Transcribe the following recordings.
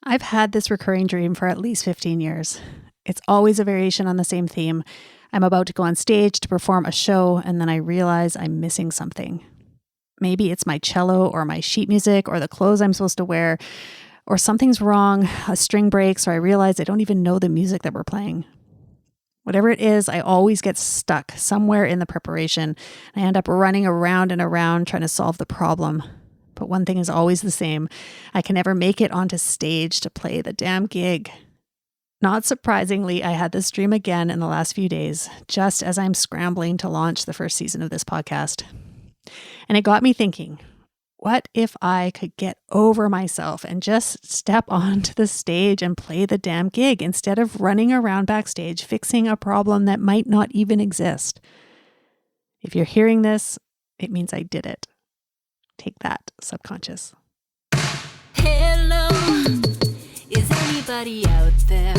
I've had this recurring dream for at least 15 years. It's always a variation on the same theme. I'm about to go on stage to perform a show, and then I realize I'm missing something. Maybe it's my cello or my sheet music or the clothes I'm supposed to wear, or something's wrong, a string breaks, or I realize I don't even know the music that we're playing. Whatever it is, I always get stuck somewhere in the preparation. I end up running around and around trying to solve the problem. But one thing is always the same. I can never make it onto stage to play the damn gig. Not surprisingly, I had this dream again in the last few days, just as I'm scrambling to launch the first season of this podcast. And it got me thinking, what if I could get over myself and just step onto the stage and play the damn gig instead of running around backstage fixing a problem that might not even exist? If you're hearing this, it means I did it. Take that, subconscious. Hello, is anybody out there?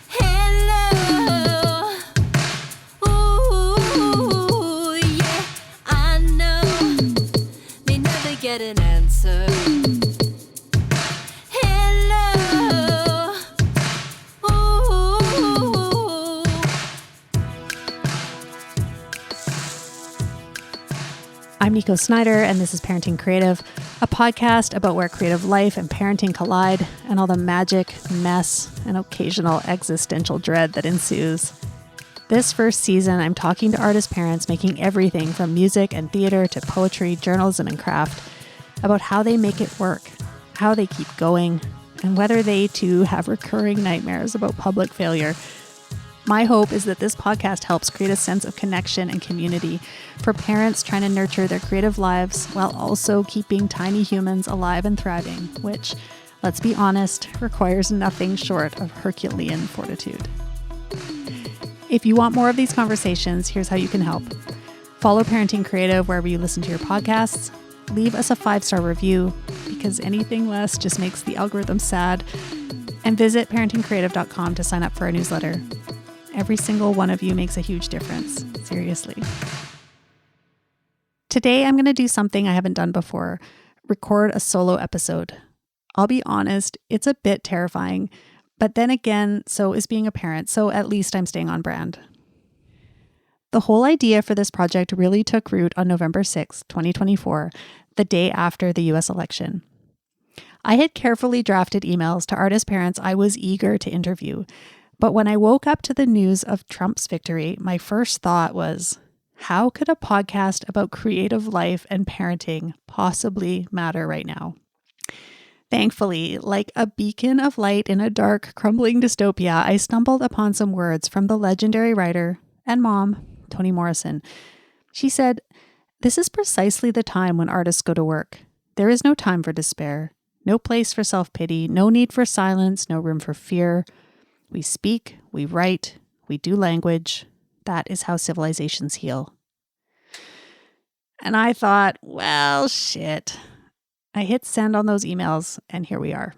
Hello, ooh, yeah, I know they never get an answer. Hello, ooh. I'm Nikko Snyder, and this is Parenting Creative, a podcast about where creative life and parenting collide and all the magic, mess, and occasional existential dread that ensues. This first season, I'm talking to artist parents making everything from music and theater to poetry, journalism, and craft about how they make it work, how they keep going, and whether they too have recurring nightmares about public failure. My hope is that this podcast helps create a sense of connection and community for parents trying to nurture their creative lives while also keeping tiny humans alive and thriving, which, let's be honest, requires nothing short of Herculean fortitude. If you want more of these conversations, here's how you can help. Follow Parenting Creative wherever you listen to your podcasts. Leave us a 5-star review, because anything less just makes the algorithm sad. And visit parentingcreative.com to sign up for our newsletter. Every single one of you makes a huge difference. Seriously. Today, I'm going to do something I haven't done before. Record a solo episode. I'll be honest, it's a bit terrifying. But then again, so is being a parent, so at least I'm staying on brand. The whole idea for this project really took root on November 6, 2024, the day after the US election. I had carefully drafted emails to artist parents I was eager to interview. But when I woke up to the news of Trump's victory, my first thought was, how could a podcast about creative life and parenting possibly matter right now? Thankfully, like a beacon of light in a dark, crumbling dystopia, I stumbled upon some words from the legendary writer and mom, Toni Morrison. She said, "This is precisely the time when artists go to work. There is no time for despair, no place for self-pity, no need for silence, no room for fear. We speak, we write, we do language. That is how civilizations heal." And I thought, well, shit. I hit send on those emails, and here we are.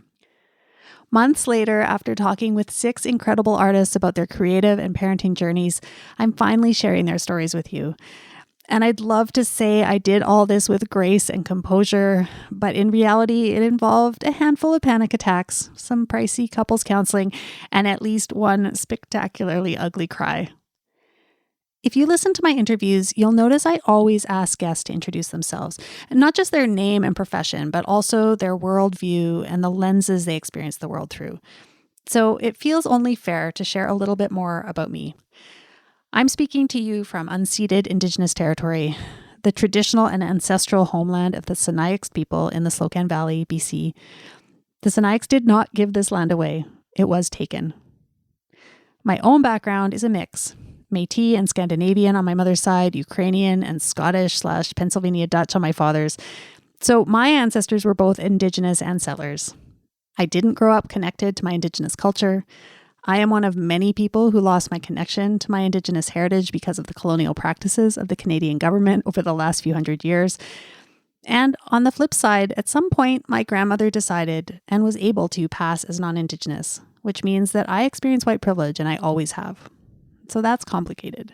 Months later, after talking with 6 incredible artists about their creative and parenting journeys, I'm finally sharing their stories with you. And I'd love to say I did all this with grace and composure, but in reality, it involved a handful of panic attacks, some pricey couples counseling, and at least one spectacularly ugly cry. If you listen to my interviews, you'll notice I always ask guests to introduce themselves, and not just their name and profession, but also their worldview and the lenses they experience the world through. So it feels only fair to share a little bit more about me. I'm speaking to you from unceded Indigenous territory, the traditional and ancestral homeland of the Sinixt people in the Slocan Valley, BC. The Sinixt did not give this land away. It was taken. My own background is a mix. Métis and Scandinavian on my mother's side, Ukrainian and Scottish/Pennsylvania Dutch on my father's. So my ancestors were both Indigenous and settlers. I didn't grow up connected to my Indigenous culture. I am one of many people who lost my connection to my Indigenous heritage because of the colonial practices of the Canadian government over the last few hundred years. And on the flip side, at some point, my grandmother decided and was able to pass as non-Indigenous, which means that I experience white privilege, and I always have. So that's complicated.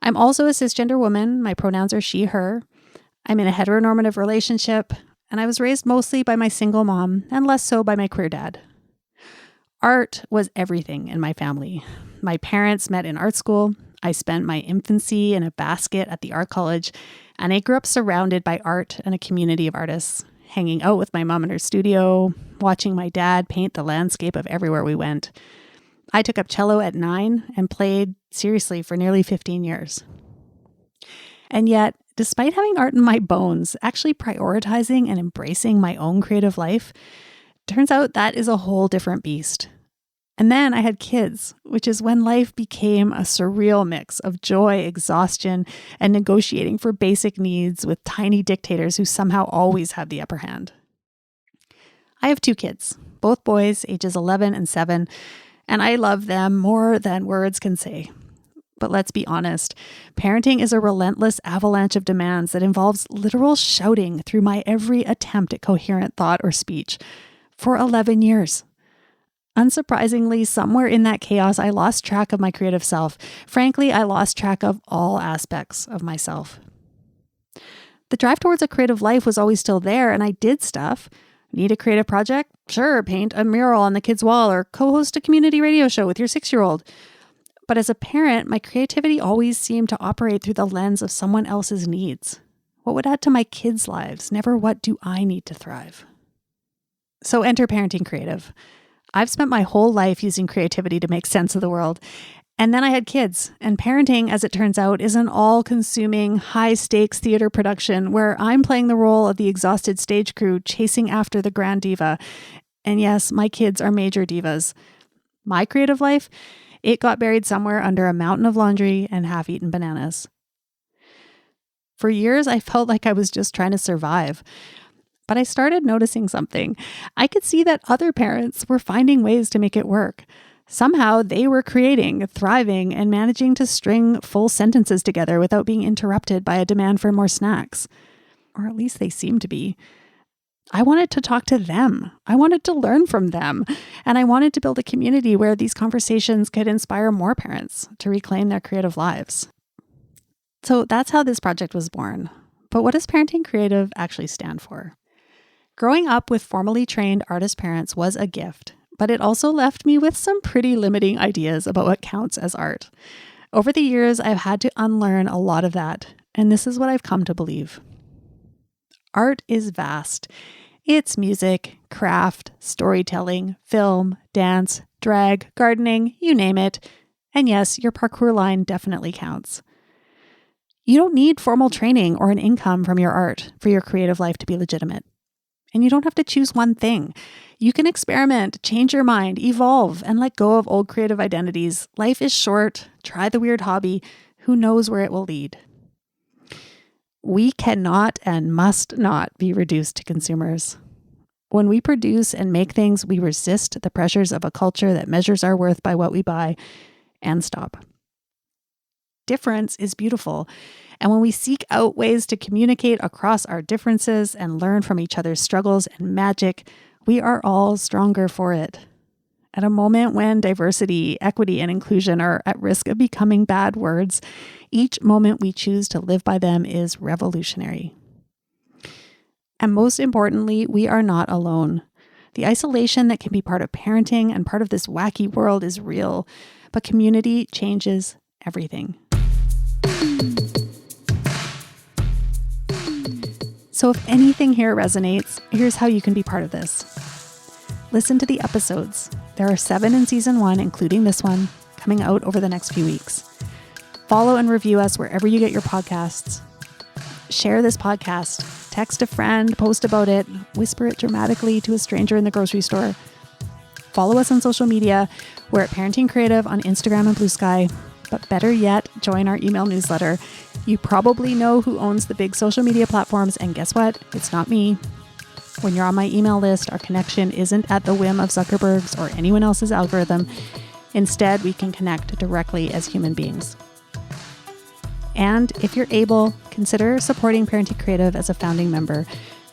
I'm also a cisgender woman. My pronouns are she, her. I'm in a heteronormative relationship. and I was raised mostly by my single mom and less so by my queer dad. Art was everything in my family. My parents met in art school. I spent my infancy in a basket at the art college, and I grew up surrounded by art and a community of artists, hanging out with my mom in her studio, watching my dad paint the landscape of everywhere we went. I took up cello at 9 and played seriously for nearly 15 years. And yet, despite having art in my bones, actually prioritizing and embracing my own creative life, turns out that is a whole different beast. And then I had kids, which is when life became a surreal mix of joy, exhaustion, and negotiating for basic needs with tiny dictators who somehow always have the upper hand. I have 2 kids, both boys, ages 11 and 7, and I love them more than words can say. But let's be honest, parenting is a relentless avalanche of demands that involves literal shouting through my every attempt at coherent thought or speech for 11 years. Unsurprisingly, somewhere in that chaos, I lost track of my creative self. Frankly, I lost track of all aspects of myself. The drive towards a creative life was always still there, and I did stuff. Need a creative project? Sure, paint a mural on the kid's wall or co-host a community radio show with your 6-year-old. But as a parent, my creativity always seemed to operate through the lens of someone else's needs. What would add to my kids' lives? Never what do I need to thrive? So enter parenting creative. I've spent my whole life using creativity to make sense of the world. And then I had kids. And parenting, as it turns out, is an all-consuming, high-stakes theater production where I'm playing the role of the exhausted stage crew chasing after the grand diva. And yes, my kids are major divas. My creative life, it got buried somewhere under a mountain of laundry and half-eaten bananas. For years, I felt like I was just trying to survive. But I started noticing something. I could see that other parents were finding ways to make it work. Somehow they were creating, thriving, and managing to string full sentences together without being interrupted by a demand for more snacks. Or at least they seemed to be. I wanted to talk to them. I wanted to learn from them. And I wanted to build a community where these conversations could inspire more parents to reclaim their creative lives. So that's how this project was born. But what does Parenting Creative actually stand for? Growing up with formally trained artist parents was a gift, but it also left me with some pretty limiting ideas about what counts as art. Over the years, I've had to unlearn a lot of that, and this is what I've come to believe. Art is vast. It's music, craft, storytelling, film, dance, drag, gardening, you name it. And yes, your parkour line definitely counts. You don't need formal training or an income from your art for your creative life to be legitimate. And you don't have to choose one thing. You can experiment, change your mind, evolve, and let go of old creative identities. Life is short. Try the weird hobby. Who knows where it will lead? We cannot and must not be reduced to consumers. When we produce and make things, we resist the pressures of a culture that measures our worth by what we buy and stop. Difference is beautiful. And when we seek out ways to communicate across our differences and learn from each other's struggles and magic, we are all stronger for it. At a moment when diversity, equity, and inclusion are at risk of becoming bad words, each moment we choose to live by them is revolutionary. And most importantly, we are not alone. The isolation that can be part of parenting and part of this wacky world is real, but community changes everything. So if anything here resonates, here's how you can be part of this. Listen to the episodes. There are 7 in season 1, including this one, coming out over the next few weeks. Follow and review us wherever you get your podcasts. Share this podcast. Text a friend, post about it, whisper it dramatically to a stranger in the grocery store. Follow us on social media. We're at Parenting Creative on Instagram and Blue Sky. But better yet, join our email newsletter. You probably know who owns the big social media platforms, and guess what? It's not me. When you're on my email list, our connection isn't at the whim of Zuckerberg's or anyone else's algorithm. Instead, we can connect directly as human beings. And if you're able, consider supporting Parenting Creative as a founding member.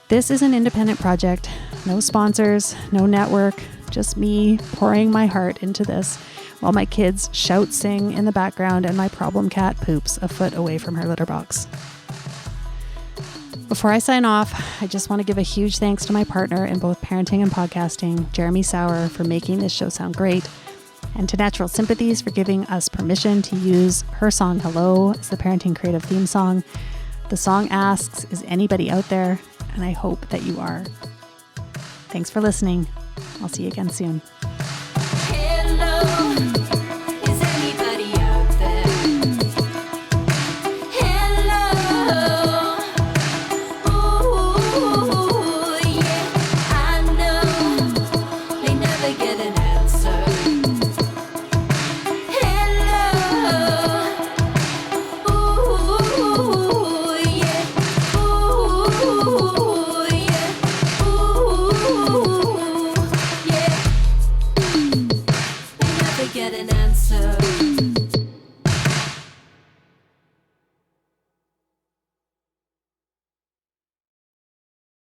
This is an independent project. No sponsors, no network, just me pouring my heart into this while my kids shout, sing in the background, and my problem cat poops a foot away from her litter box. Before I sign off, I just want to give a huge thanks to my partner in both parenting and podcasting, Jeremy Sauer, for making this show sound great, and to Natural Sympathies for giving us permission to use her song Hello as the Parenting Creative theme song. The song asks, is anybody out there? And I hope that you are. Thanks for listening. I'll see you again soon. Hello.